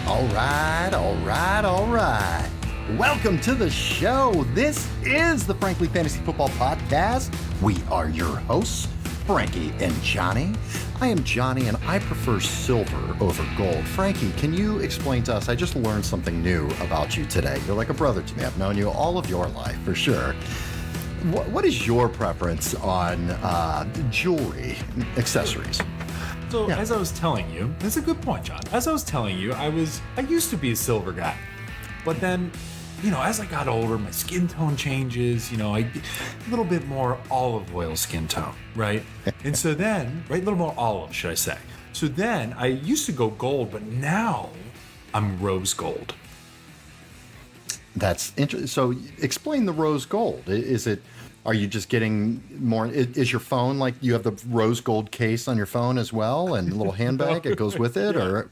All right. Welcome to the show. This is the Frankly Fantasy Football Podcast. We are your hosts, Frankie and Johnny. I am Johnny, and I prefer silver over gold. Frankie, can you explain to us? I just learned something new about you today. You're like a brother to me. I've known you all of your life, for sure. What is your preference on jewelry, accessories? So as I was telling you, that's a good point, John. As I was telling you, I used to be a silver guy, but then, as I got older, my skin tone changes. I get a little bit more olive oil skin tone, right? And so then, right, a little more olive, should I say? So then I used to go gold, but now I'm rose gold. That's interesting. So explain the rose gold. Are you just getting more? Is your phone like you have the rose gold case on your phone as well, and a little handbag that goes with it, or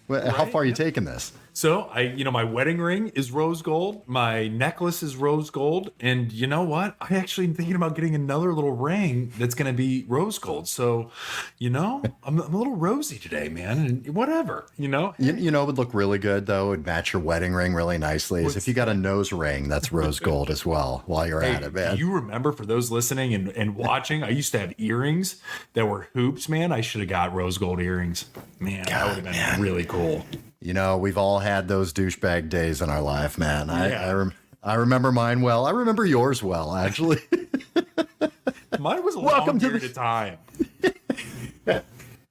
how far are you taking this? So my wedding ring is rose gold, my necklace is rose gold, and you know what? I actually am thinking about getting another little ring that's going to be rose gold. So, I'm a little rosy today, man, and whatever, You would look really good though. It'd match your wedding ring really nicely. Is if you got a nose ring that's rose gold as well while you're at it, man. Do you remember, for those listening and watching, I used to have earrings that were hoops, man. I should have got rose gold earrings, man. That would have been really cool. We've all had those douchebag days in our life, man. I remember mine well. I remember yours well, actually. Mine was a long period of time.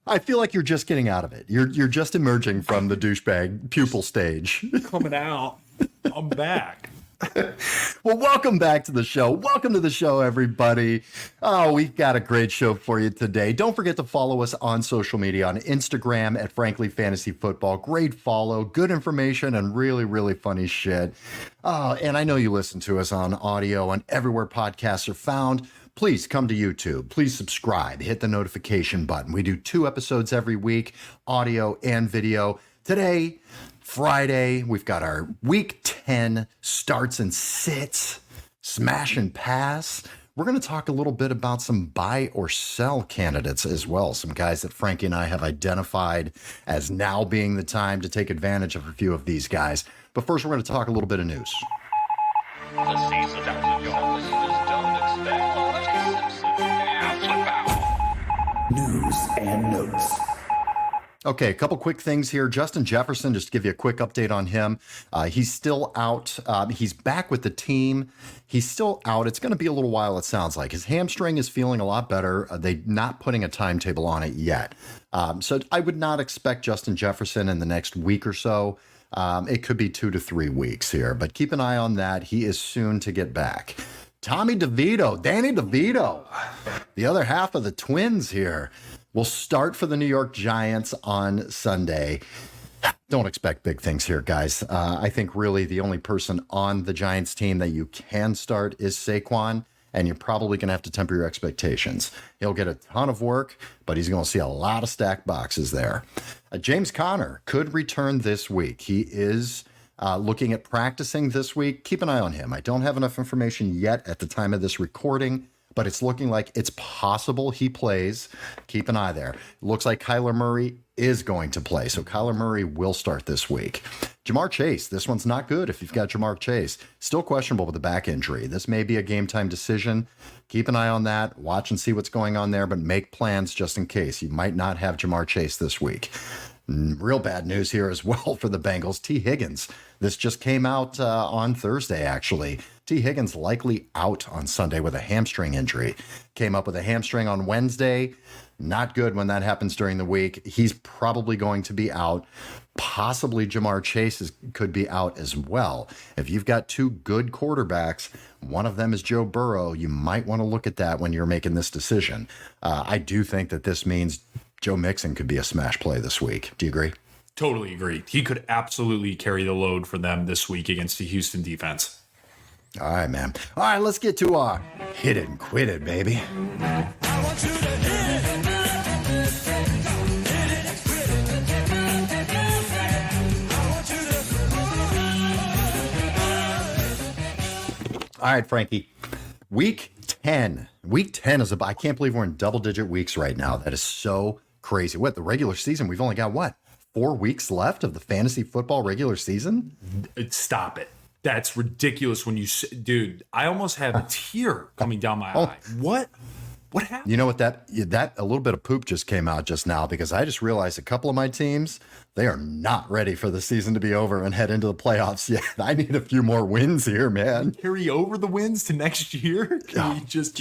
I feel like you're just getting out of it. You're just emerging from the douchebag pupil stage. Coming out. I'm back. Well, welcome back to the show. Welcome to the show, everybody. Oh, we've got a great show for you today. Don't forget to follow us on social media, on Instagram at Frankly Fantasy Football. Great follow, good information, and really, really funny shit. And I know you listen to us on audio and everywhere podcasts are found. Please come to YouTube. Please subscribe. Hit the notification button. We do 2 episodes every week, audio and video. Today, Friday, we've got our Week 10 starts and sits, smash and pass. We're going to talk a little bit about some buy or sell candidates as well. Some guys that Frankie and I have identified as now being the time to take advantage of a few of these guys. But first, we're going to talk a little bit of news. The season that your listeners don't expect. News and notes. Okay, a couple quick things here. Justin Jefferson, just to give you a quick update on him. He's still out. He's back with the team. He's still out. It's going to be a little while, it sounds like. His hamstring is feeling a lot better. They're not putting a timetable on it yet. So I would not expect Justin Jefferson in the next week or so. It could be 2 to 3 weeks here, but keep an eye on that. He is soon to get back. Danny DeVito, the other half of the Twins here, will start for the New York Giants on Sunday. Don't expect big things here, guys. I think really the only person on the Giants team that you can start is Saquon, and you're probably going to have to temper your expectations. He'll get a ton of work, but he's going to see a lot of stacked boxes there. James Conner could return this week. He is looking at practicing this week. Keep an eye on him. I don't have enough information yet at the time of this recording, but it's looking like it's possible he plays. Keep an eye there. It looks like Kyler Murray is going to play, so Kyler Murray will start this week. Jamar Chase, this one's not good if you've got Jamar Chase. Still questionable with a back injury. This may be a game-time decision. Keep an eye on that. Watch and see what's going on there, but make plans just in case. You might not have Jamar Chase this week. Real bad news here as well for the Bengals. Tee Higgins. This just came out on Thursday, actually. Tee Higgins likely out on Sunday with a hamstring injury. Came up with a hamstring on Wednesday. Not good when that happens during the week. He's probably going to be out. Possibly Jamar Chase could be out as well. If you've got 2 good quarterbacks, one of them is Joe Burrow, you might want to look at that when you're making this decision. I do think that this means Joe Mixon could be a smash play this week. Do you agree? Totally agree. He could absolutely carry the load for them this week against the Houston defense. All right, man. All right, let's get to our hit it and quit it, baby. I want you to hit it. All right, Frankie. Week 10. Week 10 is I can't believe we're in double-digit weeks right now. That is so crazy. What, the regular season, we've only got, 4 weeks left of the fantasy football regular season. Stop it. That's ridiculous. Dude, I almost have a tear coming down my eye. What happened? You know what, that a little bit of poop just came out just now, because I just realized a couple of my teams, they are not ready for the season to be over and head into the playoffs yet. I need a few more wins here, man. Carry over the wins to next year? Can we just,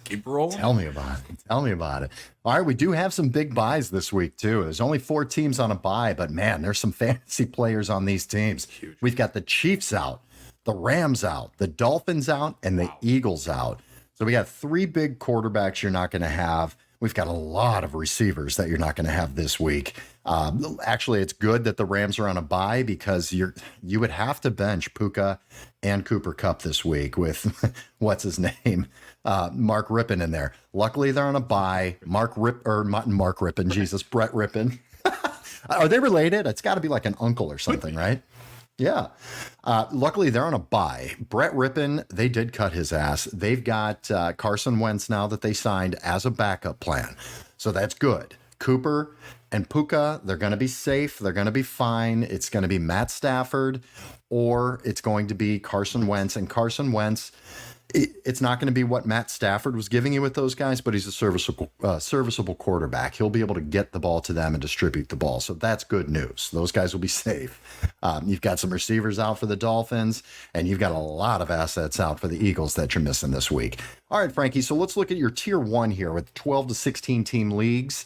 keep rolling? Tell me about it. All right, we do have some big buys this week, too. There's only 4 teams on a buy, but man, there's some fantasy players on these teams. Huge. We've got the Chiefs out, the Rams out, the Dolphins out, and the Eagles out. So we got 3 big quarterbacks you're not going to have. We've got a lot of receivers that you're not going to have this week. Actually, it's good that the Rams are on a bye, because you would have to bench Puka and Cooper Kupp this week with what's his name, Mark Rippon in there. Luckily, they're on a bye. Brett Rippon. Are they related? It's got to be like an uncle or something, right? Yeah. Luckily, they're on a bye. Brett Rippon, they did cut his ass. They've got Carson Wentz now that they signed as a backup plan. So that's good. Cooper and Puka, they're going to be safe. They're going to be fine. It's going to be Matt Stafford, or it's going to be Carson Wentz. And Carson Wentz, it's not going to be what Matt Stafford was giving you with those guys, but he's a serviceable quarterback. He'll be able to get the ball to them and distribute the ball. So that's good news. Those guys will be safe. You've got some receivers out for the Dolphins, and you've got a lot of assets out for the Eagles that you're missing this week. All right, Frankie, so let's look at your tier 1 here with 12 to 16 team leagues.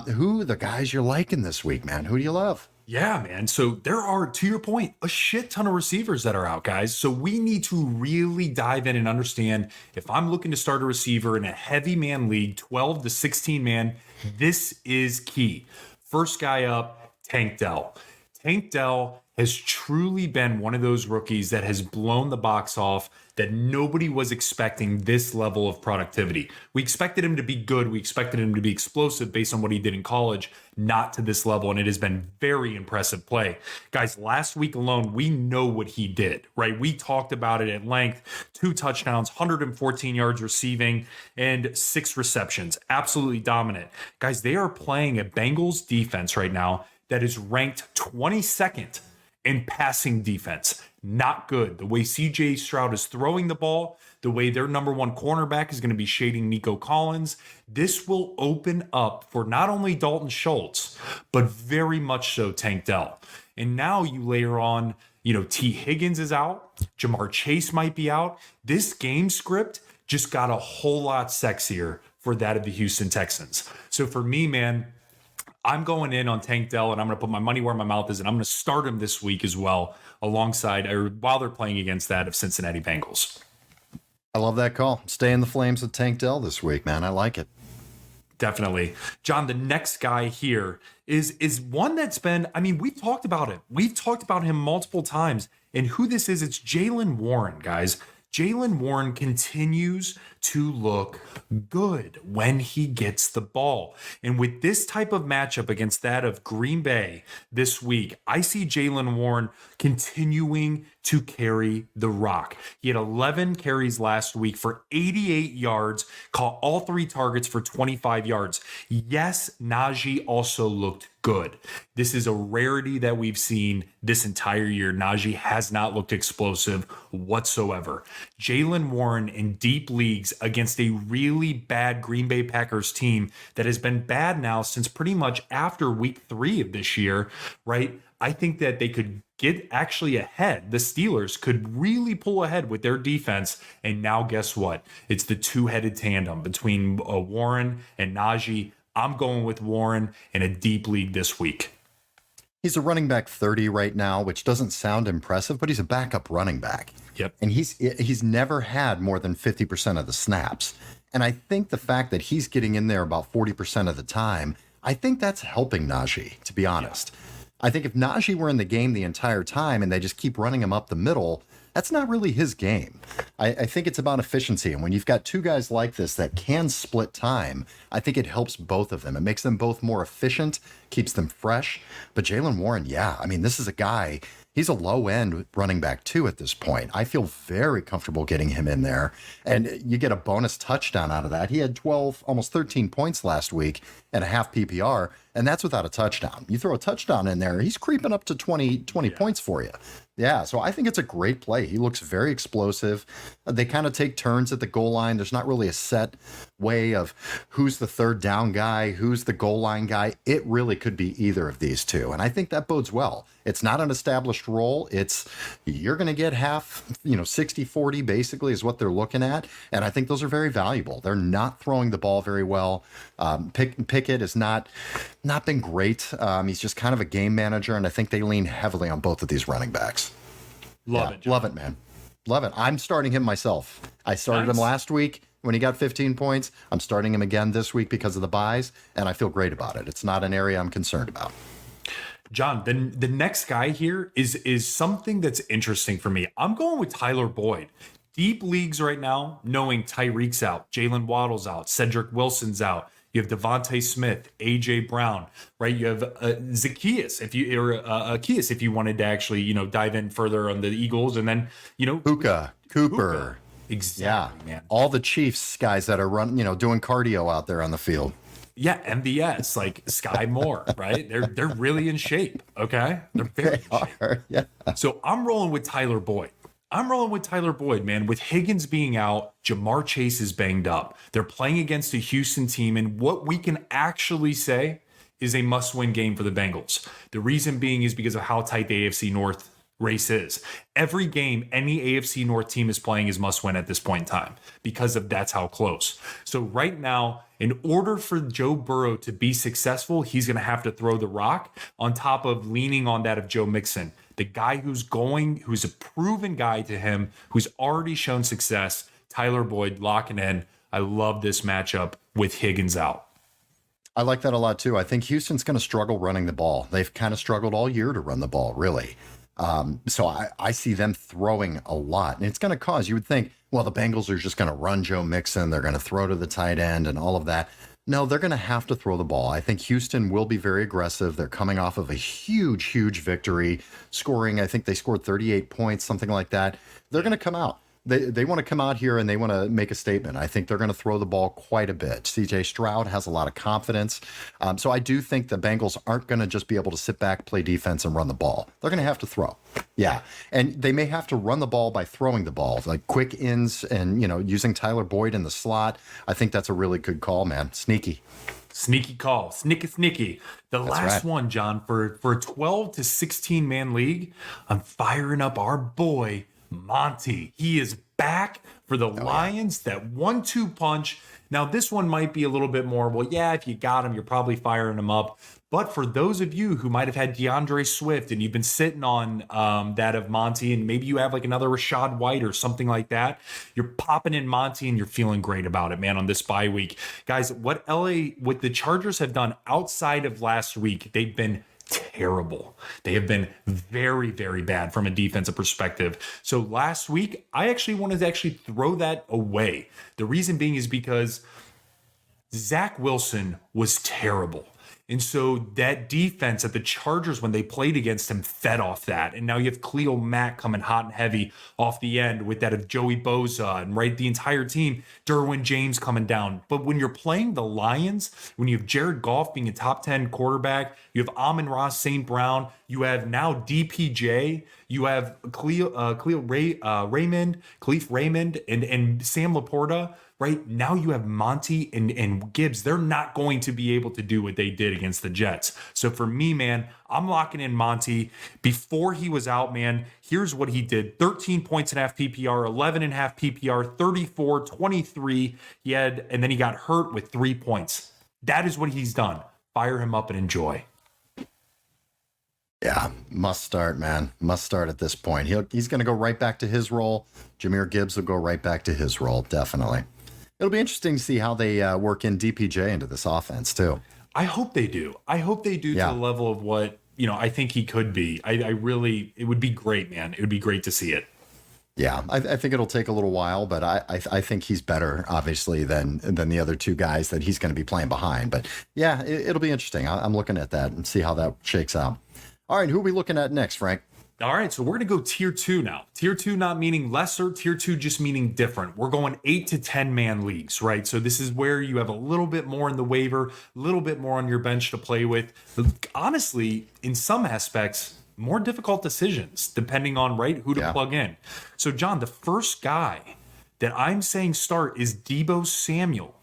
Who are the guys you're liking this week, man? Who do you love? Yeah, man. So there are, to your point, a shit ton of receivers that are out, guys. So we need to really dive in and understand, if I'm looking to start a receiver in a heavy man league, 12 to 16 man, this is key. First guy up, Tank Dell. Tank Dell has truly been one of those rookies that has blown the box off, that nobody was expecting this level of productivity. We expected him to be good. We expected him to be explosive based on what he did in college, not to this level. And it has been very impressive play. Guys, last week alone, we know what he did, right? We talked about it at length. 2 touchdowns, 114 yards receiving, and 6 receptions. Absolutely dominant. Guys, they are playing a Bengals defense right now that is ranked 22nd in passing defense. Not good. The way CJ Stroud is throwing the ball, the way their number 1 cornerback is going to be shading Nico Collins, this will open up for not only Dalton Schultz, but very much so Tank Dell. And now you layer on, Tee Higgins is out, Jamar Chase might be out. This game script just got a whole lot sexier for that of the Houston Texans. So for me, man, I'm going in on Tank Dell, and I'm going to put my money where my mouth is, and I'm going to start him this week as well, alongside, or while they're playing against that of Cincinnati Bengals. I love that call. Stay in the flames with Tank Dell this week, man. I like it. Definitely. John, the next guy here is one that's been, we've talked about it. We've talked about him multiple times, and who this is, it's Jalen Warren, guys. Jalen Warren continues to look good when he gets the ball. And with this type of matchup against that of Green Bay this week, I see Jalen Warren continuing to carry the rock. He had 11 carries last week for 88 yards, caught all 3 targets for 25 yards. Yes, Najee also looked good. This is a rarity that we've seen this entire year. Najee has not looked explosive whatsoever. Jalen Warren in deep leagues against a really bad Green Bay Packers team that has been bad now since pretty much after week 3 of this year, right? I think that they could get actually ahead. The Steelers could really pull ahead with their defense. And now guess what? It's the 2-headed tandem between Warren and Najee. I'm going with Warren in a deep league this week. He's a running back 30 right now, which doesn't sound impressive, but he's a backup running back. Yep. And he's never had more than 50% of the snaps. And I think the fact that he's getting in there about 40% of the time, I think that's helping Najee, to be honest. Yeah. I think if Najee were in the game the entire time and they just keep running him up the middle, that's not really his game. I think it's about efficiency. And when you've got 2 guys like this that can split time, I think it helps both of them. It makes them both more efficient, keeps them fresh. But Jalen Warren, this is a guy, he's a low-end running back too at this point. I feel very comfortable getting him in there. And you get a bonus touchdown out of that. He had 12, almost 13 points last week and a half PPR. And that's without a touchdown. You throw a touchdown in there, he's creeping up to 20 points for you. Yeah, so I think it's a great play. He looks very explosive. They kind of take turns at the goal line. There's not really a set way of who's the third down guy, who's the goal line guy. It really could be either of these two. And I think that bodes well. It's not an established role. It's you're going to get half, 60-40 basically is what they're looking at. And I think those are very valuable. They're not throwing the ball very well. Pickett has not been great. He's just kind of a game manager. And I think they lean heavily on both of these running backs. Love it, John. Love it, man. Love it. I'm starting him myself. I started him last week when he got 15 points. I'm starting him again this week because of the buys, and I feel great about it. It's not an area I'm concerned about. John, the next guy here is something that's interesting for me. I'm going with Tyler Boyd. Deep leagues right now, knowing Tyreek's out, Jalen Waddle's out, Cedric Wilson's out. You have Devontae Smith, AJ Brown, right? You have Zacchaeus, if you wanted to actually, dive in further on the Eagles, and then, Cooper. Exactly, man. All the Chiefs guys that are doing cardio out there on the field. Yeah, MVS, like Sky Moore, right? They're really in shape. Okay, they're very in shape. Yeah. So I'm rolling with Tyler Boyd. Man. With Higgins being out, Jamar Chase is banged up. They're playing against a Houston team, and what we can actually say is a must-win game for the Bengals. The reason being is because of how tight the AFC North race is. Every game any AFC North team is playing is must-win at this point in time because of that's how close. So right now, in order for Joe Burrow to be successful, he's going to have to throw the rock on top of leaning on that of Joe Mixon. The guy who's a proven guy to him, who's already shown success, Tyler Boyd locking in. I love this matchup with Higgins out. I like that a lot too. I think Houston's going to struggle running the ball. They've kind of struggled all year to run the ball, really. So I see them throwing a lot. And it's going to cause, you would think, well, the Bengals are just going to run Joe Mixon. They're going to throw to the tight end and all of that. No, they're going to have to throw the ball. I think Houston will be very aggressive. They're coming off of a huge victory, scoring, I think they scored 38 points, something like that. They're going to come out. They want to come out here and they want to make a statement. I think they're going to throw the ball quite a bit. CJ Stroud has a lot of confidence. So I do think the Bengals aren't going to just be able to sit back, play defense, and run the ball. They're going to have to throw. Yeah. And they may have to run the ball by throwing the ball, like quick ins and, using Tyler Boyd in the slot. I think that's a really good call, man. Sneaky call. Sneaky. That's last right. One, John, for a 12 to 16 man league, I'm firing up our boy, Monty. He is back for the Lions. Yeah. That 1-2 punch. Now, this one might be a little bit more, well, yeah, if you got him, you're probably firing him up. But for those of you who might have had DeAndre Swift and you've been sitting on that of Monty, and maybe you have like another Rashad White or something like that, you're popping in Monty and you're feeling great about it, man, on this bye week. Guys, what the Chargers have done outside of last week, they've been terrible. They have been very, very bad from a defensive perspective. So last week, I actually wanted to throw that away. The reason being is because Zach Wilson was terrible. And so that defense at the Chargers, when they played against him, fed off that. And now you have Khalil Mack coming hot and heavy off the end with that of Joey Bosa and right the entire team, Derwin James coming down. But when you're playing the Lions, when you have Jared Goff being a top 10 quarterback, you have Amon-Ra St. Brown, you have now DPJ, you have Khalif Raymond and Sam Laporta. Right now you have Monty and Gibbs. They're not going to be able to do what they did against the Jets. So for me, man, I'm locking in Monty. Before he was out, man, here's what he did. 13 points and a half PPR, 11 and a half PPR, 34, 23. And then he got hurt with 3 points. That is what he's done. Fire him up and enjoy. Yeah, must start, man. Must start at this point. He's going to go right back to his role. Jahmyr Gibbs will go right back to his role, definitely. It'll be interesting to see how they work in DPJ into this offense, too. I hope they do. To the level of what, I think he could be. It would be great, man. It would be great to see it. Yeah, I think it'll take a little while, but I think he's better, obviously, than the other two guys that he's going to be playing behind. But yeah, it'll be interesting. I'm looking at that and see how that shakes out. All right, who are we looking at next, Frank? All right, so we're going to go tier 2 now. Tier 2 not meaning lesser, tier 2 just meaning different. We're going 8 to 10 man leagues, right? So this is where you have a little bit more in the waiver, a little bit more on your bench to play with. Honestly, in some aspects, more difficult decisions depending on, right, who to plug in. So John, the first guy that I'm saying start is Deebo Samuel.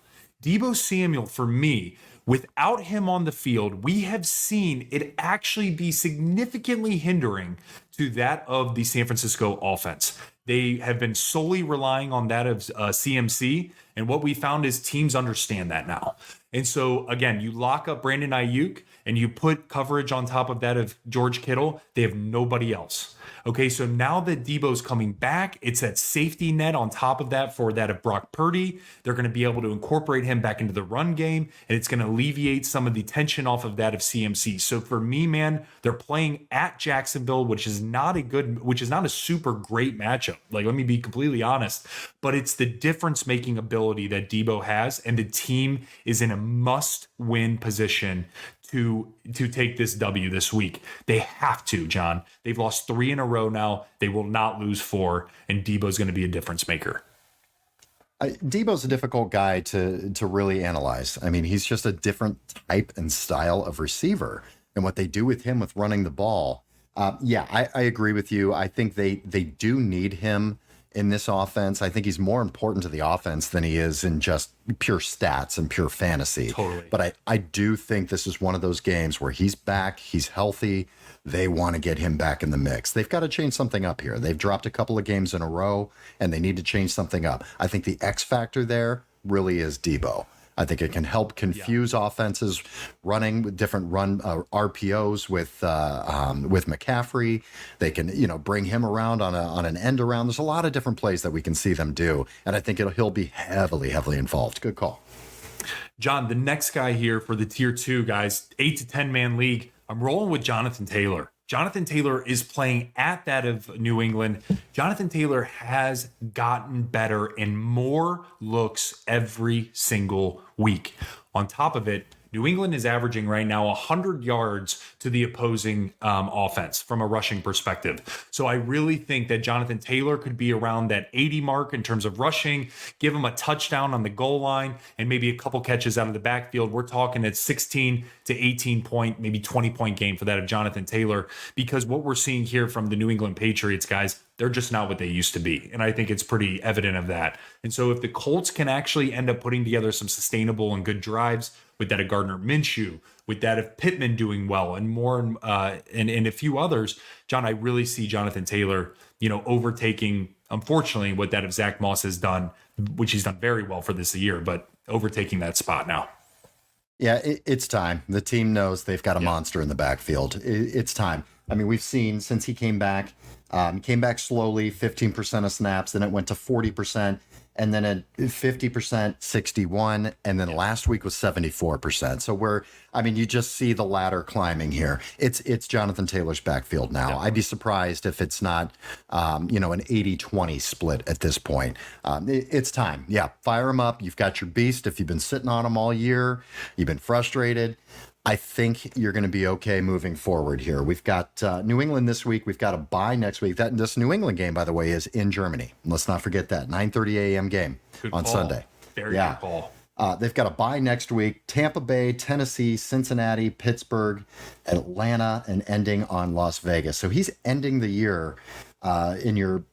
Deebo Samuel, for me, without him on the field, we have seen it actually be significantly hindering to that of the San Francisco offense. They have been solely relying on that of CMC, and what we found is teams understand that now. And so, again, you lock up Brandon Ayuk and you put coverage on top of that of George Kittle, they have nobody else. Okay, so now that Deebo's coming back, it's that safety net on top of that for that of Brock Purdy. They're going to be able to incorporate him back into the run game, and it's going to alleviate some of the tension off of that of CMC. So for me, man, they're playing at Jacksonville, which is not a super great matchup. Like, let me be completely honest, but it's the difference-making ability that Deebo has, and the team is in a must-win position to take this W this week. They have to, John. They've lost 3 in a row now. They will not lose 4, and Deebo's going to be a difference maker. Deebo's a difficult guy to really analyze. I mean, he's just a different type and style of receiver, and what they do with him with running the ball. I agree with you. I think they do need him in this offense. I think he's more important to the offense than he is in just pure stats and pure fantasy. Totally. But I do think this is one of those games where he's back, he's healthy. They want to get him back in the mix. They've got to change something up here. They've dropped a couple of games in a row, and they need to change something up. I think the X factor there really is Deebo. I think it can help confuse offenses running with different run RPOs with McCaffrey. They can, bring him around on an end around. There's a lot of different plays that we can see them do. And I think he'll be heavily involved. Good call. John, the next guy here for the tier 2 guys, 8 to 10 man league, I'm rolling with Jonathan Taylor. Jonathan Taylor is playing at that of New England. Jonathan Taylor has gotten better in more looks every single week. On top of it, New England is averaging right now 100 yards to the opposing offense from a rushing perspective. So I really think that Jonathan Taylor could be around that 80 mark in terms of rushing, give him a touchdown on the goal line, and maybe a couple catches out of the backfield. We're talking at 16 to 18 point, maybe 20 point game for that of Jonathan Taylor, because what we're seeing here from the New England Patriots, guys, they're just not what they used to be. And I think it's pretty evident of that. And so if the Colts can actually end up putting together some sustainable and good drives with that of Gardner Minshew, with that of Pittman doing well, and more, and a few others, John, I really see Jonathan Taylor, overtaking, unfortunately, what that of Zach Moss has done, which he's done very well for this year, but overtaking that spot now. Yeah, it's time. The team knows they've got a monster in the backfield. It's time. I mean, we've seen since he came back slowly, 15% of snaps, then it went to 40%, and then at 50%, 61, and then last week was 74%. So you just see the ladder climbing here. It's Jonathan Taylor's backfield now. I'd be surprised if it's not, an 80-20 split at this point. It's time. Yeah, fire him up. You've got your beast. If you've been sitting on him all year, you've been frustrated, I think you're going to be okay moving forward here. We've got New England this week. We've got a bye next week. This New England game, by the way, is in Germany. Let's not forget that. 9:30 a.m. game on Sunday. Very good call. They've got a bye next week. Tampa Bay, Tennessee, Cincinnati, Pittsburgh, Atlanta, and ending on Las Vegas. So he's ending the year in your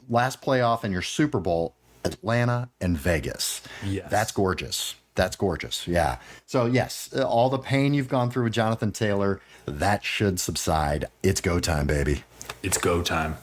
last playoff and your Super Bowl, Atlanta and Vegas. Yes. That's gorgeous. That's gorgeous. Yeah. So, yes, all the pain you've gone through with Jonathan Taylor, that should subside. It's go time, baby. It's go time.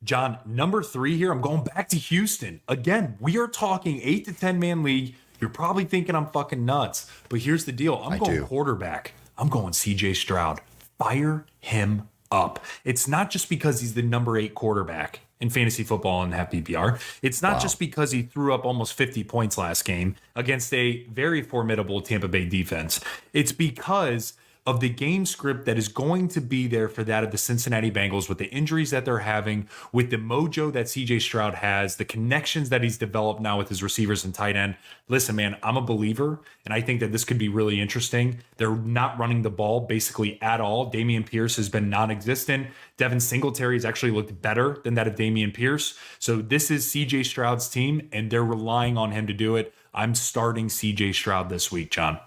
John, number 3 here, I'm going back to Houston. Again, we are talking 8 to 10 man league. You're probably thinking I'm fucking nuts, but here's the deal. I'm going quarterback. I'm going CJ Stroud. Fire him up. It's not just because he's the number 8 quarterback in fantasy football and half PPR. It's not just because he threw up almost 50 points last game against a very formidable Tampa Bay defense. It's because of the game script that is going to be there for that of the Cincinnati Bengals with the injuries that they're having, with the mojo that CJ Stroud has, the connections that he's developed now with his receivers and tight end. Listen, man, I'm a believer, and I think that this could be really interesting. They're not running the ball basically at all. Dameon Pierce has been non-existent. Devin Singletary has actually looked better than that of Dameon Pierce. So this is CJ Stroud's team, and they're relying on him to do it. I'm starting CJ Stroud this week, John.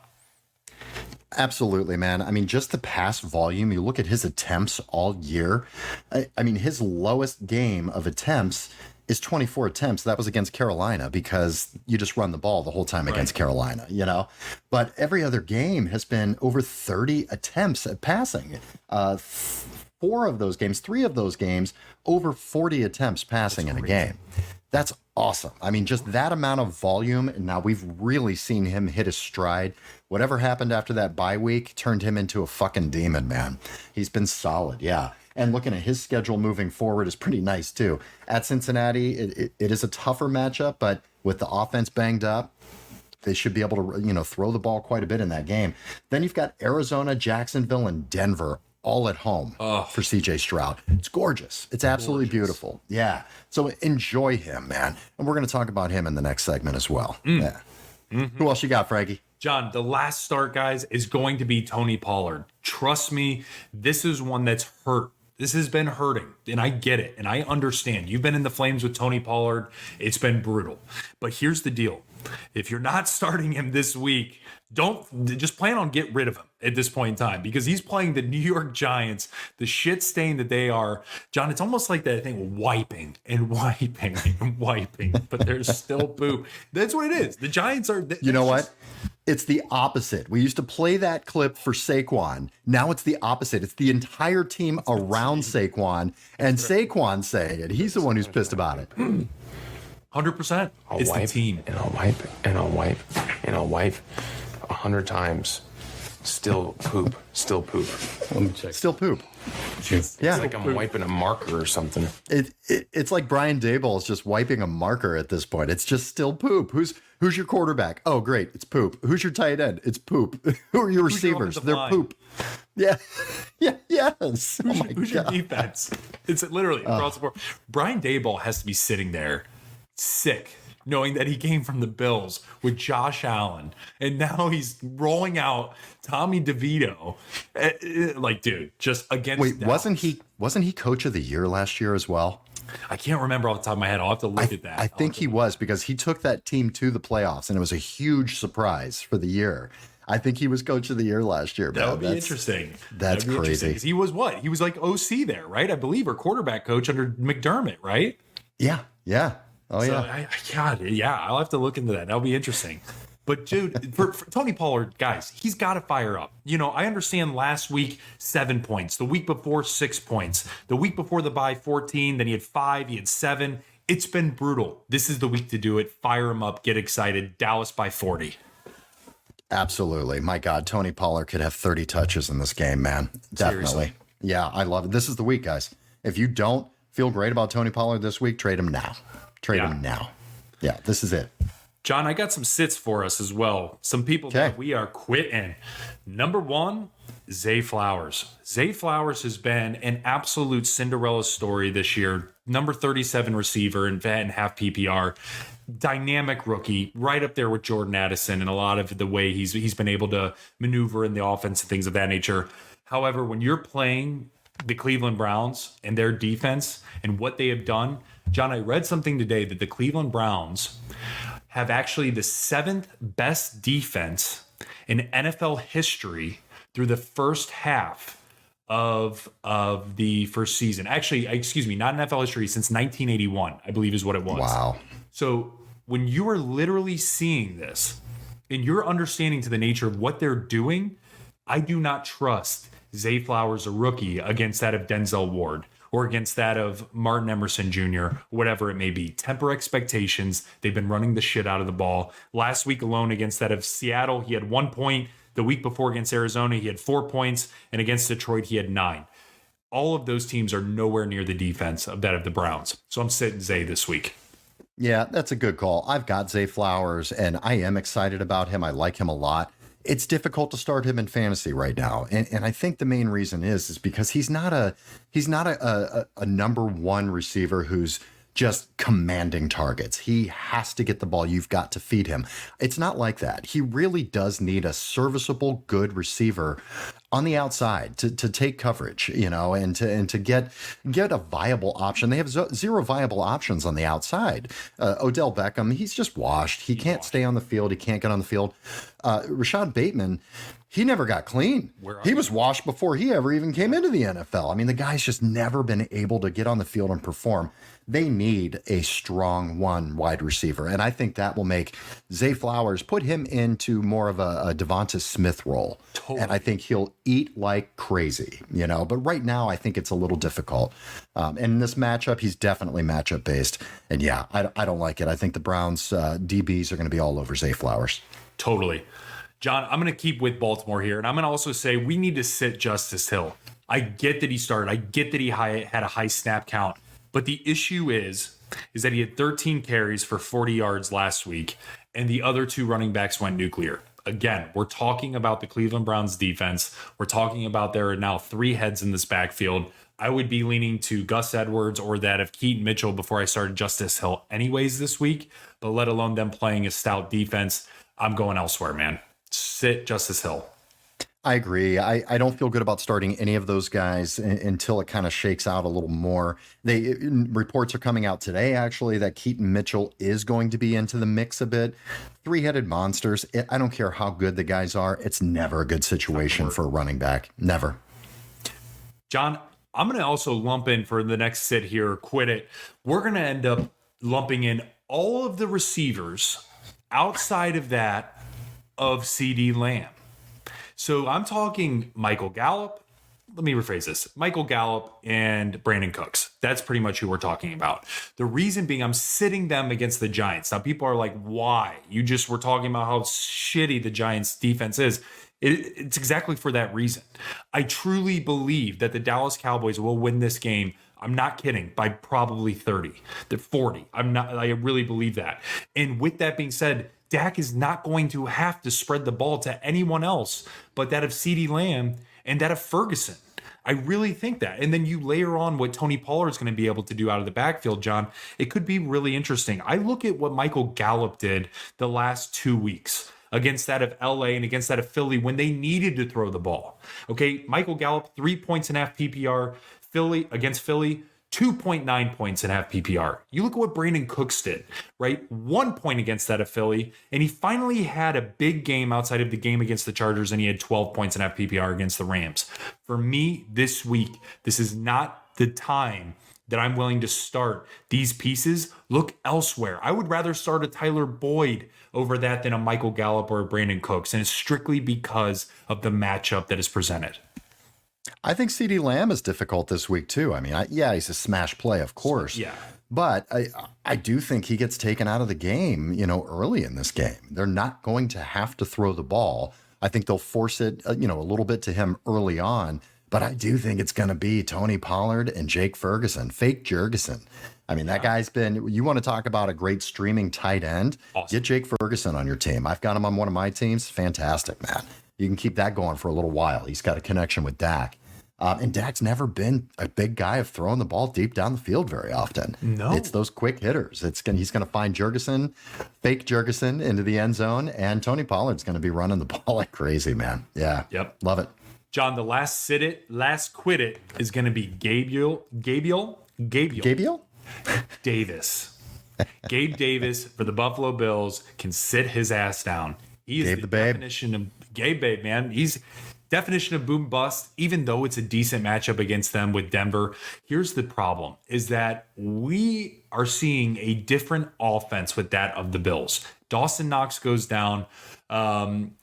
Absolutely, man. I mean, just the pass volume, you look at his attempts all year. I mean, his lowest game of attempts is 24 attempts. That was against Carolina because you just run the ball the whole time against Carolina, you know? But every other game has been over 30 attempts at passing. 3 of those games, over 40 attempts passing in a game. That's awesome. I mean, just that amount of volume. And now we've really seen him hit his stride. Whatever happened after that bye week turned him into a fucking demon, man. He's been solid. Yeah. And looking at his schedule moving forward is pretty nice too. At Cincinnati, it is a tougher matchup, but with the offense banged up, they should be able to, throw the ball quite a bit in that game. Then you've got Arizona, Jacksonville, and Denver all at home for CJ Stroud. It's gorgeous. It's absolutely beautiful. Yeah. So enjoy him, man. And we're going to talk about him in the next segment as well. Yeah. Mm-hmm. Who else you got, Frankie? John, the last start, guys, is going to be Tony Pollard. Trust me, this is one that's hurt. This has been hurting, and I get it, and I understand. You've been in the flames with Tony Pollard. It's been brutal. But here's the deal. If you're not starting him this week, just plan on get rid of him at this point in time because he's playing the New York Giants, the shit stain that they are. John, it's almost like that thing wiping and wiping and wiping, but there's still poop. That's what it is. The Giants are. You know what? It's the opposite. We used to play that clip for Saquon. Now it's the opposite. It's the entire team around Saquon, and Saquon saying it. He's the one who's pissed about it. 100%. It's the team. And I'll wipe, and I'll wipe, and I'll wipe 100 times. Still poop. Still poop. Let me check. Still poop. It's like I'm wiping a marker or something. It's like Brian Daboll is just wiping a marker at this point. It's just still poop. Who's your quarterback? Oh, great. It's poop. Who's your tight end? It's poop. Who are your receivers? They're poop. Yeah. Yeah. Yes. Who's your defense? It's literally across the board. Brian Daboll has to be sitting there sick, knowing that he came from the Bills with Josh Allen, and now he's rolling out Tommy DeVito. Like, dude, just against. Wait, Dallas. wasn't he coach of the year last year as well? I can't remember off the top of my head. I'll have to look at that. I think he was because he took that team to the playoffs, and it was a huge surprise for the year. I think he was coach of the year last year. That would be interesting. That's crazy. He was what? He was like OC there, right? I believe, or quarterback coach under McDermott, right? Yeah. Yeah. Oh, so yeah. I'll have to look into that. That'll be interesting. But, dude, for Tony Pollard, guys, he's got to fire up. I understand last week, 7 points. The week before, 6 points. The week before the bye, 14. Then he had 5. He had 7. It's been brutal. This is the week to do it. Fire him up. Get excited. Dallas by 40. Absolutely. My God, Tony Pollard could have 30 touches in this game, man. Definitely. Seriously. Yeah, I love it. This is the week, guys. If you don't feel great about Tony Pollard this week, trade him now. Trade him now. Yeah, this is it. John, I got some sits for us as well. Some people that we are quitting. Number 1, Zay Flowers. Zay Flowers has been an absolute Cinderella story this year. Number 37 receiver in vet and half PPR. Dynamic rookie, right up there with Jordan Addison and a lot of the way he's been able to maneuver in the offense and things of that nature. However, when you're playing the Cleveland Browns and their defense and what they have done, John, I read something today that the Cleveland Browns have actually the 7th best defense in NFL history through the first half of the first season. Actually, excuse me, not NFL history, since 1981, I believe is what it was. Wow. So when you are literally seeing this and you're understanding to the nature of what they're doing, I do not trust Zay Flowers, a rookie, against that of Denzel Ward or against that of Martin Emerson Jr., whatever it may be. Temper expectations. They've been running the shit out of the ball. Last week alone against that of Seattle, he had 1 point. The week before against Arizona, he had 4 points. And against Detroit, he had 9. All of those teams are nowhere near the defense of that of the Browns. So I'm sitting Zay this week. Yeah, that's a good call. I've got Zay Flowers, and I am excited about him. I like him a lot. it's difficult to start him in fantasy right now. And I think the main reason is because he's not a number one receiver who's just commanding targets. He has to get the ball. You've got to feed him. It's not like that. He really does need a serviceable, good receiver on the outside to take coverage, and to get a viable option. They have zero viable options on the outside. Odell Beckham, he's just washed. He can't stay on the field. He can't get on the field. Rashad Bateman, he never got clean. He was washed before he ever even came into the NFL. I mean, the guy's just never been able to get on the field and perform. They need a strong one wide receiver. And I think that will make Zay Flowers, put him into more of a Devonta Smith role. Totally. And I think he'll eat like crazy, but right now I think it's a little difficult. And in this matchup, he's definitely matchup based. And yeah, I don't like it. I think the Browns DBs are going to be all over Zay Flowers. Totally. John, I'm going to keep with Baltimore here. And I'm going to also say we need to sit Justice Hill. I get that he started. I get that he had a high snap count. But the issue is that he had 13 carries for 40 yards last week, and the other two running backs went nuclear. Again, we're talking about the Cleveland Browns defense. We're talking about there are now 3 heads in this backfield. I would be leaning to Gus Edwards or that of Keaton Mitchell before I started Justice Hill anyways this week, but let alone them playing a stout defense. I'm going elsewhere, man. Sit Justice Hill. I agree. I don't feel good about starting any of those guys until it kind of shakes out a little more. Reports are coming out today, actually, that Keaton Mitchell is going to be into the mix a bit. 3-headed monsters. I don't care how good the guys are. It's never a good situation for a running back. Never. John, I'm going to also lump in for the next sit here, quit it. We're going to end up lumping in all of the receivers outside of that of CeeDee Lamb. So I'm talking Michael Gallup. Let me rephrase this. Michael Gallup and Brandon Cooks. That's pretty much who we're talking about. The reason being I'm sitting them against the Giants. Now people are like, why? You just were talking about how shitty the Giants defense is. It's exactly for that reason. I truly believe that the Dallas Cowboys will win this game. I'm not kidding, by probably 30 to 40. I really believe that. And with that being said, Dak is not going to have to spread the ball to anyone else but that of CeeDee Lamb and that of Ferguson. I really think that. And then you layer on what Tony Pollard is going to be able to do out of the backfield, John. It could be really interesting. I look at what Michael Gallup did the last 2 weeks against that of LA and against that of Philly when they needed to throw the ball. Okay, Michael Gallup, 3.5 points PPR. Against Philly, 2.9 points in half PPR. You look at what Brandon Cooks did, right? 1 point against that of Philly, and he finally had a big game outside of the game against the Chargers, and he had 12 points in half PPR against the Rams. For me, this week, this is not the time that I'm willing to start these pieces. Look elsewhere. I would rather start a Tyler Boyd over that than a Michael Gallup or a Brandon Cooks, and it's strictly because of the matchup that is presented. I think CeeDee Lamb is difficult this week, too. I mean, he's a smash play, of course. Yeah. But I do think he gets taken out of the game, early in this game. They're not going to have to throw the ball. I think they'll force it, a little bit to him early on. But I do think it's going to be Tony Pollard and Jake Ferguson, fake Jurgensen. I mean, that guy's you want to talk about a great streaming tight end? Awesome. Get Jake Ferguson on your team. I've got him on one of my teams. Fantastic, man. You can keep that going for a little while. He's got a connection with Dak. And Dak's never been a big guy of throwing the ball deep down the field very often. No. It's those quick hitters. He's going to find Jurgensen, fake Jurgensen into the end zone, and Tony Pollard's going to be running the ball like crazy, man. Yeah. Yep. Love it. John, the last last quit it is going to be Gabriel Davis. Gabe Davis for the Buffalo Bills can sit his ass down. He is the definition of Gabe Babe, man. He's definition of boom bust, even though it's a decent matchup against them with Denver. Here's the problem, is that we are seeing a different offense with that of the Bills. Dawson Knox goes down. Shakur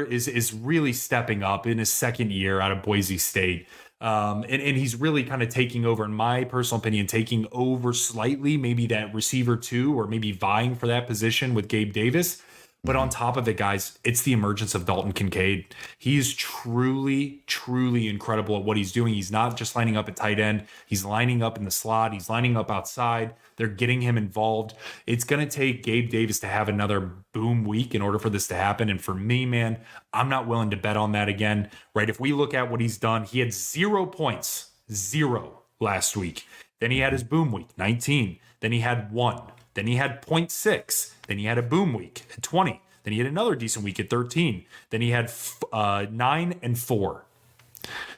is really stepping up in his second year out of Boise State. And he's really kind of taking over, in my personal opinion, taking over slightly, maybe that receiver 2 or maybe vying for that position with Gabe Davis. But on top of it, guys, it's the emergence of Dalton Kincaid. He's truly, truly incredible at what he's doing. He's not just lining up at tight end. He's lining up in the slot. He's lining up outside. They're getting him involved. It's going to take Gabe Davis to have another boom week in order for this to happen. And for me, man, I'm not willing to bet on that again, right? If we look at what he's done, he had 0 points, 0 last week. Then he had his boom week, 19. Then he had 1. Then he had 0.6. Then he had a boom week at 20. Then he had another decent week at 13. Then he had 9 and 4.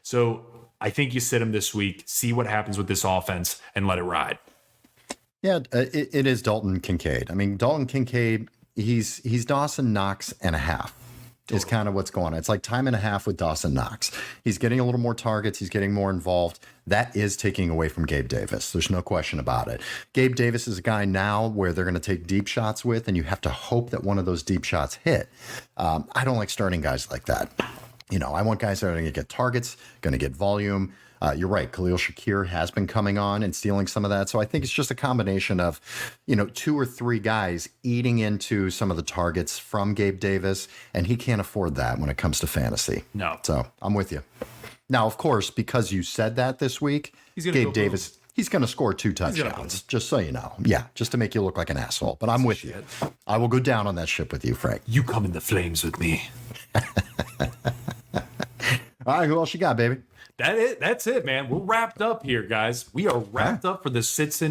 So I think you sit him this week, see what happens with this offense, and let it ride. Yeah, it is Dalton Kincaid. I mean, Dalton Kincaid, he's Dawson Knox and a half. Is kind of what's going on. It's like time and a half with Dawson Knox. He's getting a little more targets. He's getting more involved. That is taking away from Gabe Davis. There's no question about it. Gabe Davis is a guy now where they're going to take deep shots with, and you have to hope that one of those deep shots hit. I don't like starting guys like that. I want guys that are going to get targets, going to get volume. You're right. Khalil Shakir has been coming on and stealing some of that. So I think it's just a combination of, 2 or 3 guys eating into some of the targets from Gabe Davis, and he can't afford that when it comes to fantasy. No. So I'm with you. Now, of course, because you said that this week, Gabe Davis, he's going to score 2 touchdowns, just so you know. Yeah, just to make you look like an asshole. But I'm with you. I will go down on that ship with you, Frank. You come in the flames with me. All right, who else you got, baby? That's it, man. We're wrapped up here, guys. We are wrapped up for the sit it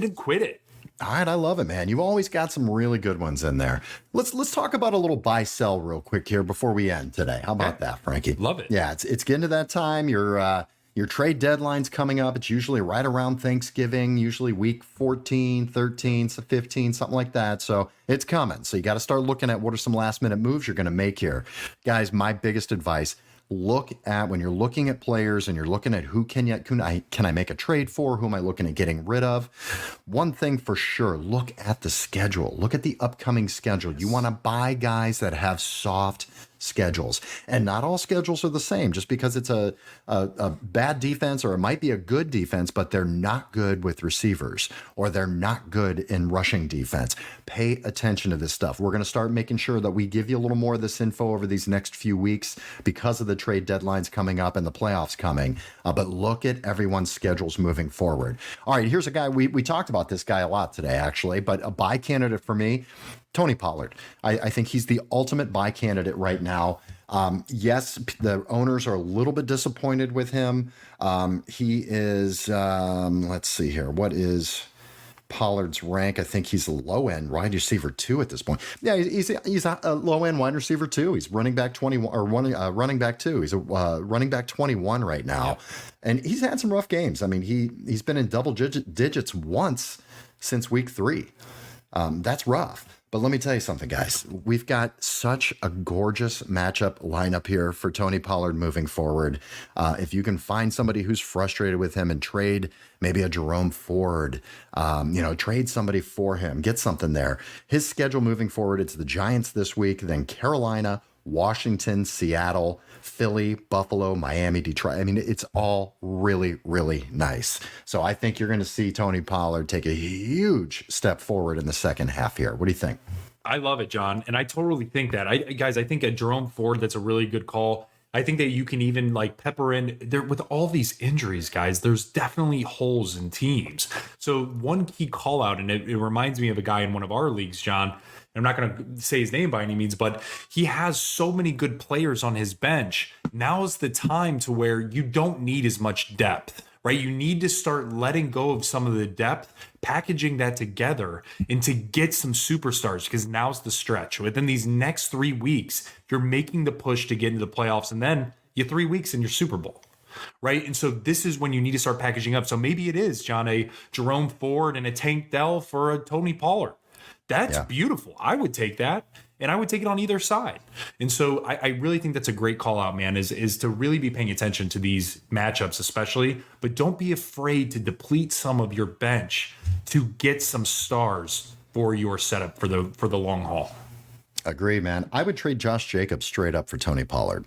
and quit it. All right, I love it, man. You've always got some really good ones in there. Let's talk about a little buy sell real quick here before we end today. How about that, Frankie? Love it. Yeah, it's getting to that time. Your trade deadline's coming up. It's usually right around Thanksgiving, usually week 14, 13, 15, something like that. So it's coming. So you got to start looking at what are some last minute moves you're going to make here. Guys, my biggest advice, look at when you're looking at players and you're looking at who can I make a trade for? Who am I looking at getting rid of? One thing for sure, look at the schedule. Look at the upcoming schedule. You want to buy guys that have soft schedules, and not all schedules are the same. Just because it's a bad defense, or it might be a good defense, but they're not good with receivers, or they're not good in rushing defense. Pay attention to this stuff. We're going to start making sure that we give you a little more of this info over these next few weeks because of the trade deadlines coming up and the playoffs coming. But look at everyone's schedules moving forward. All right, here's a guy, we talked about this guy a lot today, actually, but a buy candidate for me, Tony Pollard. I think he's the ultimate buy candidate right now. Yes, the owners are a little bit disappointed with him. He is, let's see here. What is Pollard's rank? I think he's a low end wide receiver 2 at this point. Yeah, he's a low end wide receiver 2. He's running back 21 or running back 2. He's a running back 21 right now. Yep. And he's had some rough games. I mean, he's been in double digits once since week 3. That's rough. But let me tell you something, guys. We've got such a gorgeous matchup lineup here for Tony Pollard moving forward. If you can find somebody who's frustrated with him and trade maybe a Jerome Ford, trade somebody for him, get something there. His schedule moving forward, it's the Giants this week, then Carolina, Washington, Seattle, Philly, Buffalo, Miami, Detroit. I mean, it's all really, really nice. So I think you're going to see Tony Pollard take a huge step forward in the second half here. What do you think? I love it, John. And I totally think that. I think a Jerome Ford, that's a really good call. I think that you can even pepper in there with all these injuries, guys. There's definitely holes in teams. So one key call out, and it reminds me of a guy in one of our leagues, John. I'm not going to say his name by any means, but he has so many good players on his bench. Now's the time to where you don't need as much depth, right? You need to start letting go of some of the depth, packaging that together, and to get some superstars, because now's the stretch. Within these next 3 weeks, you're making the push to get into the playoffs, and then you're 3 weeks in your Super Bowl. Right. And so this is when you need to start packaging up. So maybe it is, John, a Jerome Ford and a Tank Dell for a Tony Pollard. That's beautiful. I would take that, and I would take it on either side. And so I really think that's a great call out, man, is to really be paying attention to these matchups, especially, but don't be afraid to deplete some of your bench to get some stars for your setup for the long haul. Agree, man. I would trade Josh Jacobs straight up for Tony Pollard.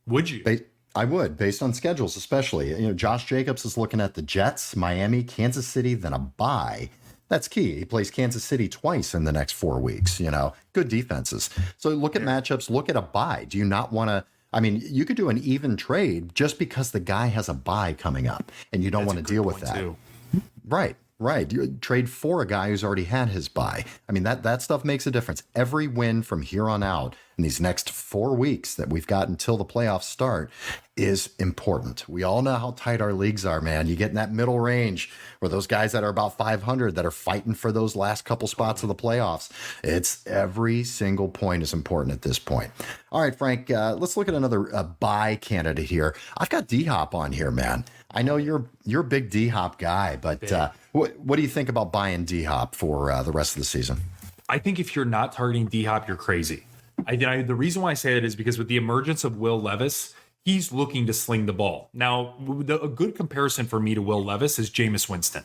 Would you? I would, based on schedules, especially. Josh Jacobs is looking at the Jets, Miami, Kansas City, then a bye. That's key. He plays Kansas City twice in the next 4 weeks, good defenses. So look at matchups, look at a bye. Do you not want to? I mean, you could do an even trade just because the guy has a bye coming up and you don't want to deal with that. Too. Right. You trade for a guy who's already had his bye. I mean, that stuff makes a difference. Every win from here on out in these next 4 weeks that we've got until the playoffs start is important. We all know how tight our leagues are, man. You get in that middle range where those guys that are about 500 that are fighting for those last couple spots of the playoffs. It's every single point is important at this point. All right, Frank, let's look at another bye candidate here. I've got D-Hop on here, man. I know you're a big D-Hop guy, but what do you think about buying D-Hop for the rest of the season? I think if you're not targeting D-Hop, you're crazy. The reason why I say that is because with the emergence of Will Levis, he's looking to sling the ball. Now, a good comparison for me to Will Levis is Jameis Winston.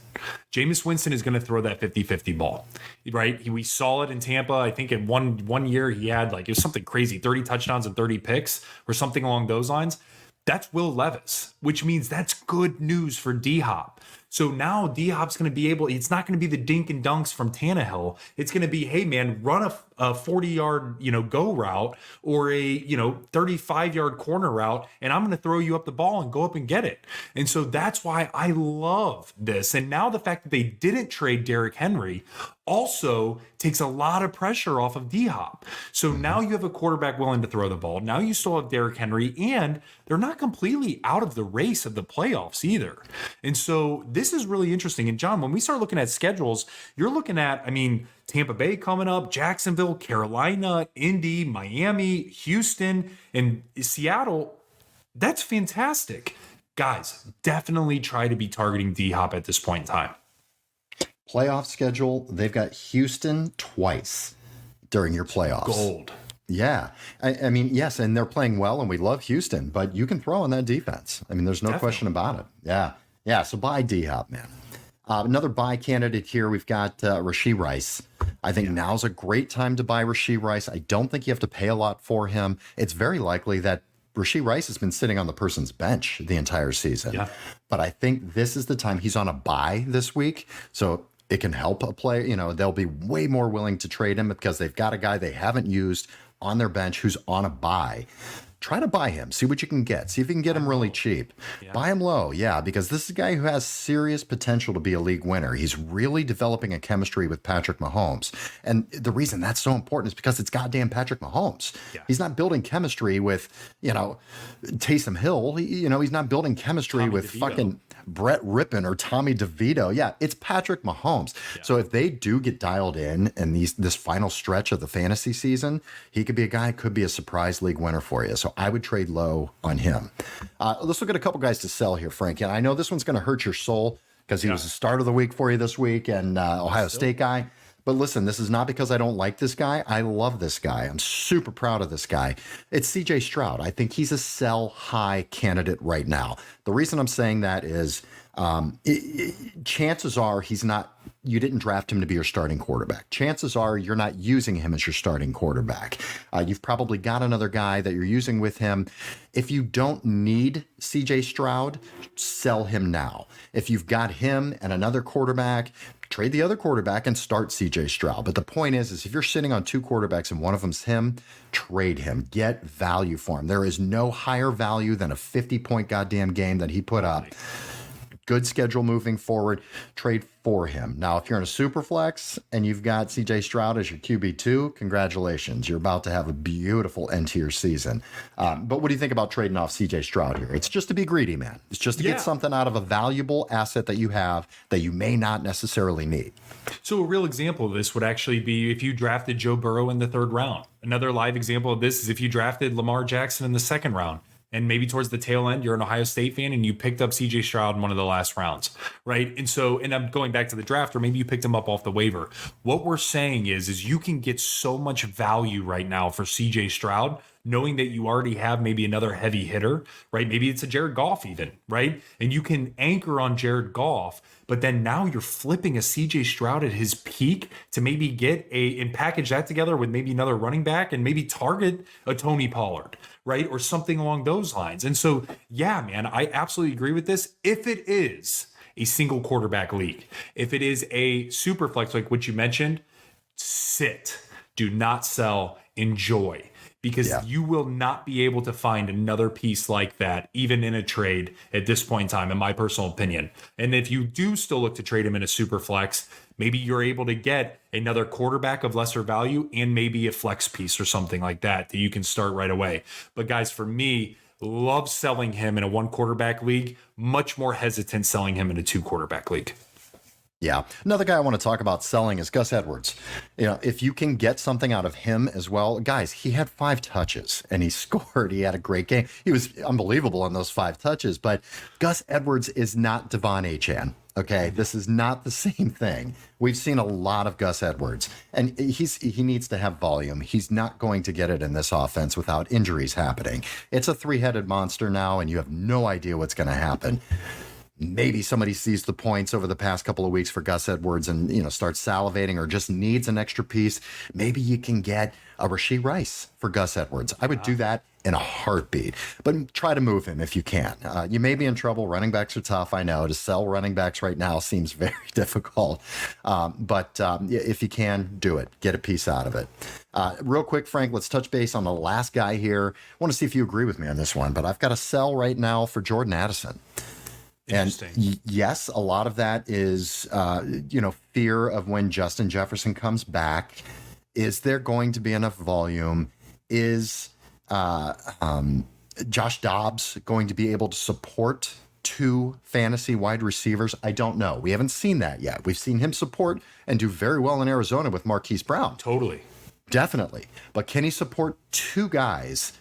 Jameis Winston is going to throw that 50-50 ball, right? We saw it in Tampa. I think in one year he had it was something crazy, 30 touchdowns and 30 picks or something along those lines. That's Will Levis, which means that's good news for D-Hop. So now D-Hop's going to be it's not going to be the dink and dunks from Tannehill. It's going to be, hey man, run a 40-yard, go route or a, 35-yard corner route, and I'm going to throw you up the ball and go up and get it. And so that's why I love this. And now the fact that they didn't trade Derrick Henry also takes a lot of pressure off of D-Hop. So now you have a quarterback willing to throw the ball. Now you still have Derrick Henry, and they're not completely out of the race of the playoffs either. And so this is really interesting. And John, when we start looking at schedules, you're looking at, Tampa Bay coming up, Jacksonville, Carolina, Indy, Miami, Houston, and Seattle. That's fantastic. Guys, definitely try to be targeting D-Hop at this point in time. Playoff schedule, they've got Houston twice during your playoffs. Gold. Yeah. I mean, yes, and they're playing well, and we love Houston, but you can throw on that defense. I mean, there's no question about it. Yeah, so buy D-Hop, man. Another buy candidate here, we've got Rashee Rice. I think now's a great time to buy Rashee Rice. I don't think you have to pay a lot for him. It's very likely that Rashee Rice has been sitting on the person's bench the entire season. Yeah. But I think this is the time. He's on a bye this week, so it can help a player. They'll be way more willing to trade him because they've got a guy they haven't used on their bench who's on a bye. Try to buy him. See what you can get. See if you can get him really cheap. Yeah. Buy him low, because this is a guy who has serious potential to be a league winner. He's really developing a chemistry with Patrick Mahomes. And the reason that's so important is because it's goddamn Patrick Mahomes. Yeah. He's not building chemistry with, Taysom Hill. He's not building chemistry Tommy with DeVito. Fucking Brett Rippon or Tommy DeVito. Yeah, it's Patrick Mahomes. Yeah. So if they do get dialed in this final stretch of the fantasy season, he could be a guy, could be a surprise league winner for you. So I would trade low on him. Let's look at a couple guys to sell here, Frank. And I know this one's going to hurt your soul because he was the start of the week for you this week and Ohio State guy. But listen, this is not because I don't like this guy. I love this guy. I'm super proud of this guy. It's CJ Stroud. I think he's a sell high candidate right now. The reason I'm saying that is chances are you didn't draft him to be your starting quarterback. Chances are you're not using him as your starting quarterback. You've probably got another guy that you're using with him. If you don't need CJ Stroud, sell him now. If you've got him and another quarterback, trade the other quarterback and start CJ Stroud. But the point is if you're sitting on two quarterbacks and one of them's him, trade him. Get value for him. There is no higher value than a 50-point goddamn game that he put up. Good schedule moving forward. Trade for him. Now, if you're in a super flex and you've got CJ Stroud as your QB2, congratulations. You're about to have a beautiful end to your season. But what do you think about trading off CJ Stroud here? It's just to be greedy, man. It's just to get something out of a valuable asset that you have that you may not necessarily need. So a real example of this would actually be if you drafted Joe Burrow in the 3rd round. Another live example of this is if you drafted Lamar Jackson in the 2nd round. And maybe towards the tail end, you're an Ohio State fan and you picked up CJ Stroud in one of the last rounds, right? And I'm going back to the draft, or maybe you picked him up off the waiver. What we're saying is you can get so much value right now for CJ Stroud, knowing that you already have maybe another heavy hitter, right? Maybe it's a Jared Goff even, right? And you can anchor on Jared Goff, but then now you're flipping a CJ Stroud at his peak to maybe and package that together with maybe another running back and maybe target a Tony Pollard, right? Or something along those lines. And so, yeah, man, I absolutely agree with this. If it is a single quarterback league. If it is a super flex, like what you mentioned, sit, do not sell, enjoy. Because you will not be able to find another piece like that, even in a trade at this point in time, in my personal opinion. And if you do still look to trade him in a super flex, maybe you're able to get another quarterback of lesser value and maybe a flex piece or something like that you can start right away. But guys, for me, love selling him in a 1 quarterback league, much more hesitant selling him in a 2 quarterback league. Yeah. Another guy I want to talk about selling is Gus Edwards. If you can get something out of him as well, guys, he had 5 touches and he scored. He had a great game. He was unbelievable on those 5 touches, but Gus Edwards is not Devon Achane. Okay. This is not the same thing. We've seen a lot of Gus Edwards and he needs to have volume. He's not going to get it in this offense without injuries happening. It's a 3-headed monster now and you have no idea what's going to happen. Maybe somebody sees the points over the past couple of weeks for Gus Edwards and, starts salivating or just needs an extra piece. Maybe you can get a Rashee Rice for Gus Edwards. I would do that in a heartbeat, but try to move him if you can. You may be in trouble. Running backs are tough. I know to sell running backs right now seems very difficult. But if you can, do it. Get a piece out of it. Real quick, Frank, let's touch base on the last guy here. I want to see if you agree with me on this one, but I've got a sell right now for Jordan Addison. And yes, a lot of that is, fear of when Justin Jefferson comes back. Is there going to be enough volume? Is Josh Dobbs going to be able to support 2 fantasy wide receivers? I don't know. We haven't seen that yet. We've seen him support and do very well in Arizona with Marquise Brown. Totally. Definitely. But can he support 2 guys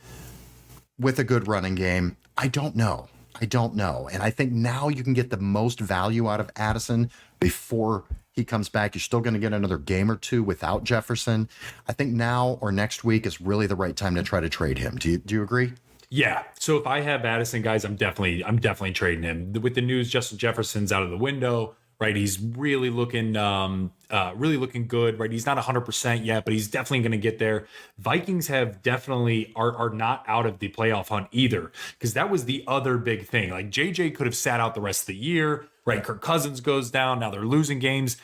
with a good running game? I don't know. And I think now you can get the most value out of Addison before he comes back. You're still going to get another game or 2 without Jefferson. I think now or next week is really the right time to try to trade him. Do you agree? Yeah. So if I have Addison, guys, I'm definitely trading him. With the news, Justin Jefferson's out of the window, right? He's really looking good, right? He's not 100% yet, but he's definitely going to get there. Vikings have definitely are not out of the playoff hunt either, because that was the other big thing. Like JJ could have sat out the rest of the year, right? Kirk Cousins goes down. Now they're losing games.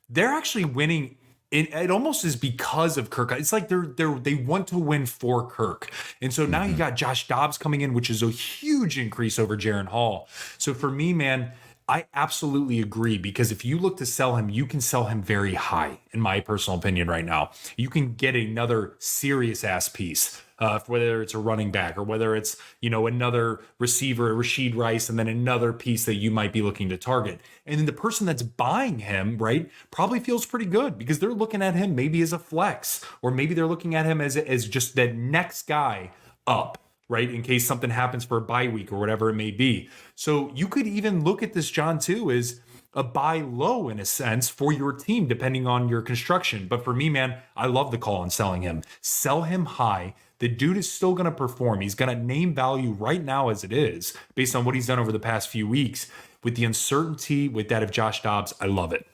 They're actually winning. It almost is because of Kirk. It's like they want to win for Kirk. And so now you got Josh Dobbs coming in, which is a huge increase over Jaren Hall. So for me, man, I absolutely agree, because if you look to sell him, you can sell him very high, in my personal opinion right now. You can get another serious ass piece, whether it's a running back or whether it's, another receiver, Rashee Rice, and then another piece that you might be looking to target. And then the person that's buying him, right, probably feels pretty good because they're looking at him maybe as a flex, or maybe they're looking at him as just that next guy up, right? In case something happens for a bye week or whatever it may be. So you could even look at this, John, too, as a buy low in a sense for your team, depending on your construction. But for me, man, I love the call on selling him. Sell him high. The dude is still going to perform. He's going to name value right now as it is, based on what he's done over the past few weeks. With the uncertainty with that of Josh Dobbs, I love it.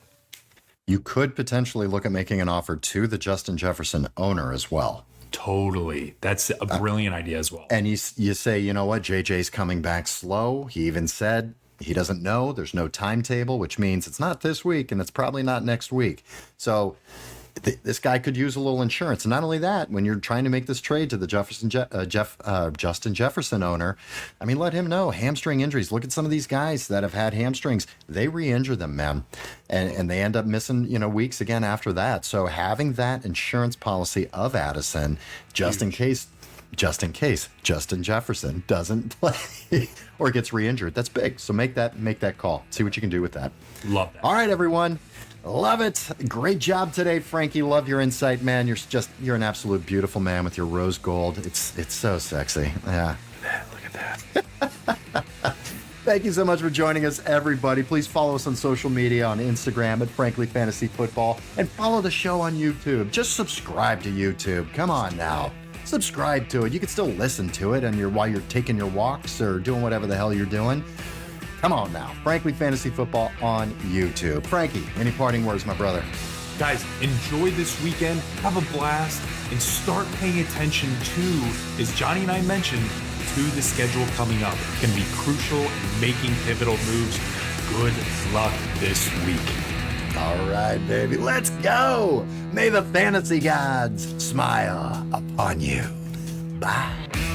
You could potentially look at making an offer to the Justin Jefferson owner as well. Totally. That's a brilliant idea as well. And you say, you know what, JJ's coming back slow. He even said he doesn't know. There's no timetable, which means it's not this week and it's probably not next week. So this guy could use a little insurance. And not only that, when you're trying to make this trade to the Justin Jefferson owner, I mean, let him know hamstring injuries. Look at some of these guys that have had hamstrings. They re-injure them, man. And they end up missing, weeks again after that. So having that insurance policy of Addison, just in case Justin Jefferson doesn't play or gets re-injured, that's big. So make that call. See what you can do with that. Love that. All right, everyone. Love it. Great job today, Frankie. Love your insight, man. You're an absolute beautiful man with your rose gold. It's so sexy. Yeah. Look at that. Thank you so much for joining us, everybody. Please follow us on social media, on Instagram at Frankly Fantasy Football, and follow the show on YouTube. Just subscribe to YouTube. Come on now. Subscribe to it. You can still listen to it while you're taking your walks or doing whatever the hell you're doing. Come on now. Frankly Fantasy Football on YouTube. Frankie, any parting words, my brother? Guys, enjoy this weekend. Have a blast. And start paying attention to, as Johnny and I mentioned, to the schedule coming up. It's going to be crucial in making pivotal moves. good luck this week. All right, baby, let's go. May the fantasy gods smile upon you. Bye.